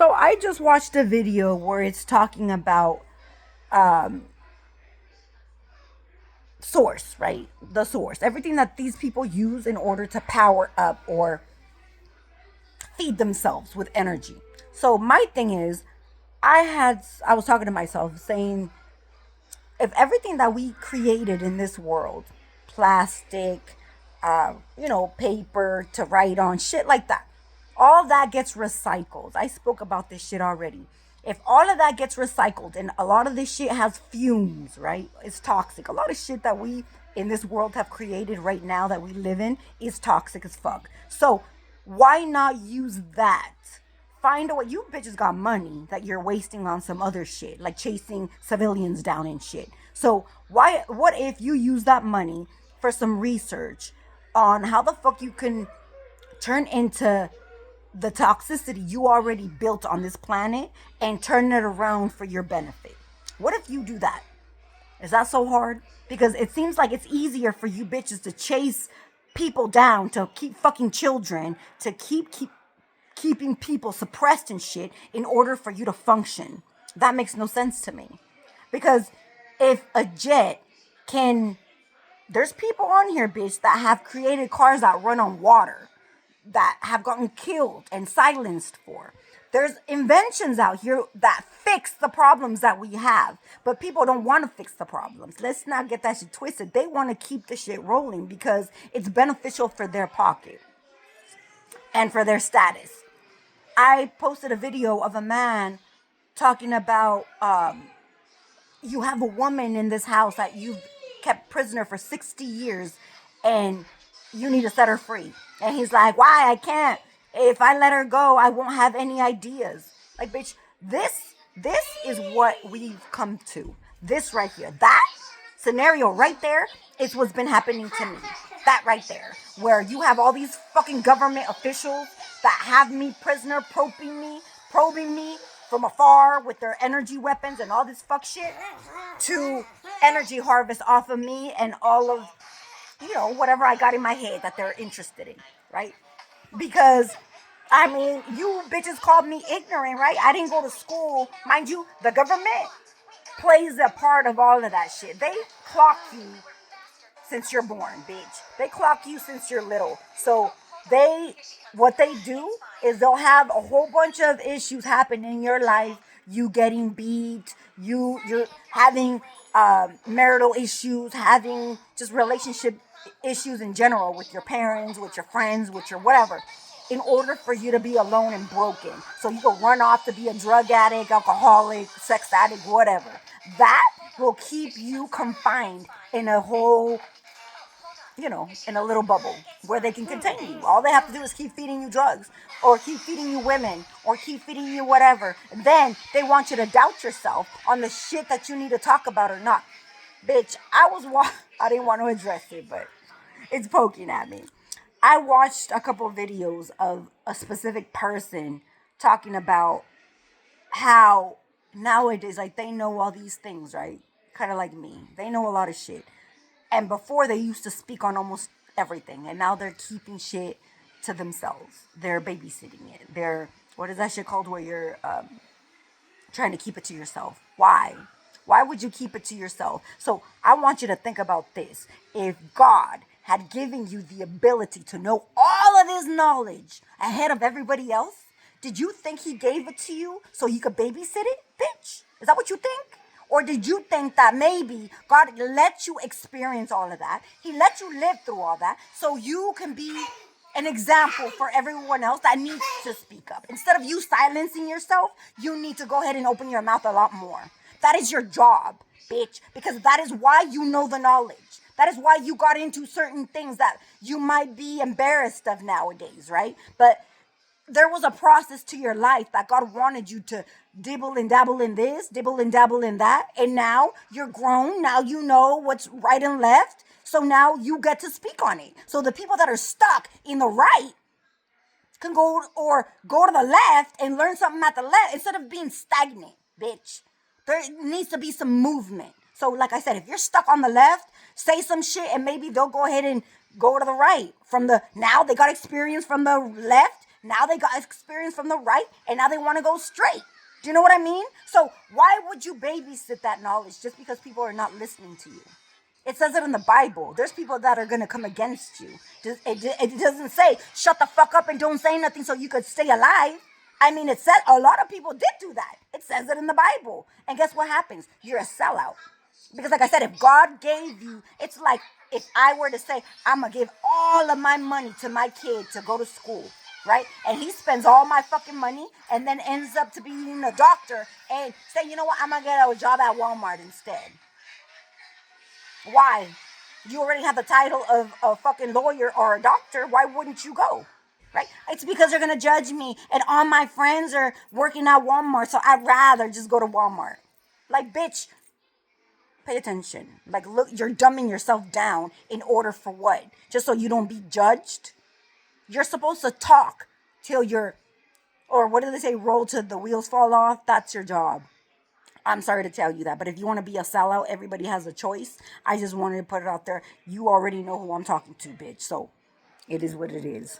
So I just watched a video where it's talking about um, source, right? The source, everything that these people use in order to power up or feed themselves with energy. So my thing is, I was talking to myself saying, if everything that we created in this world, plastic, paper to write on, shit like that, all that gets recycled. I spoke about this shit already. If all of that gets recycled and a lot of this shit has fumes, right? It's toxic. A lot of shit that we in this world have created right now that we live in is toxic as fuck. So why not use that? Find a way. You bitches got money that you're wasting on some other shit, like chasing civilians down and shit. So why? What if you use that money for some research on how the fuck you can turn into the toxicity you already built on this planet and turn it around for your benefit? What if you do that? Is that so hard? Because it seems like it's easier for you bitches to chase people down, to keep fucking children, to keeping people suppressed and shit in order for you to function. That makes no sense to me. Because if a jet can, there's people on here, bitch, that have created cars that run on water, that have gotten killed and silenced for. There's inventions out here that fix the problems that we have, but people don't want to fix the problems. Let's not get that shit twisted. They want to keep the shit rolling because it's beneficial for their pocket and for their status. I posted a video of a man talking about you have a woman in this house that you've kept prisoner for 60 years and you need to set her free. And he's like, why? I can't. If I let her go, I won't have any ideas. Like, bitch, this is what we've come to. This right here. That scenario right there is what's been happening to me. That right there. Where you have all these fucking government officials that have me prisoner, probing me from afar with their energy weapons and all this fuck shit to energy harvest off of me and all of, whatever I got in my head that they're interested in, right? Because, I mean, you bitches called me ignorant, right? I didn't go to school. Mind you, the government plays a part of all of that shit. They clock you since you're born, bitch. They clock you since you're little. So what they do is they'll have a whole bunch of issues happen in your life. You getting beat, you're having marital issues, having just relationship issues in general with your parents, with your friends, with your whatever, in order for you to be alone and broken. So you can run off to be a drug addict, alcoholic, sex addict, whatever. That will keep you confined in a whole, in a little bubble where they can contain you. All they have to do is keep feeding you drugs or keep feeding you women or keep feeding you whatever. And then they want you to doubt yourself on the shit that you need to talk about or not. Bitch, I didn't want to address it, but it's poking at me. I watched a couple of videos of a specific person talking about how nowadays, like, they know all these things, right? Kind of like me. They know a lot of shit. And before, they used to speak on almost everything. And now they're keeping shit to themselves. They're babysitting it. What is that shit called where you're trying to keep it to yourself? Why? Why would you keep it to yourself? So I want you to think about this. If God had given you the ability to know all of this knowledge ahead of everybody else, did you think he gave it to you so you could babysit it, bitch? Is that what you think? Or did you think that maybe God let you experience all of that? He let you live through all that so you can be an example for everyone else that needs to speak up. Instead of you silencing yourself, you need to go ahead and open your mouth a lot more. That is your job, bitch, because that is why you know the knowledge. That is why you got into certain things that you might be embarrassed of nowadays, right? But there was a process to your life that God wanted you to dibble and dabble in this, dibble and dabble in that. And now you're grown. Now you know what's right and left. So now you get to speak on it. So the people that are stuck in the right can go to the left and learn something at the left instead of being stagnant, bitch. There needs to be some movement. So like I said, if you're stuck on the left, say some shit and maybe they'll go ahead and go to the right. Now they got experience from the left. Now they got experience from the right, and now they want to go straight. Do you know what I mean? So why would you babysit that knowledge just because people are not listening to you? It says it in the Bible. There's people that are going to come against you. It doesn't say, shut the fuck up and don't say nothing so you could stay alive. I mean, it said a lot of people did do that. It says it in the Bible. And guess what happens? You're a sellout. Because like I said, if God gave you, it's like if I were to say, I'm going to give all of my money to my kid to go to school, right? And he spends all my fucking money and then ends up to being a doctor and say, you know what, I'm going to get a job at Walmart instead. Why? You already have the title of a fucking lawyer or a doctor. Why wouldn't you go? Right? It's because they're going to judge me and all my friends are working at Walmart, so I'd rather just go to Walmart. Like, bitch, pay attention. Like, look, you're dumbing yourself down in order for what? Just so you don't be judged? You're supposed to talk till you're, or what do they say, roll till the wheels fall off? That's your job. I'm sorry to tell you that, but if you want to be a sellout, everybody has a choice. I just wanted to put it out there. You already know who I'm talking to, bitch. So it is what it is.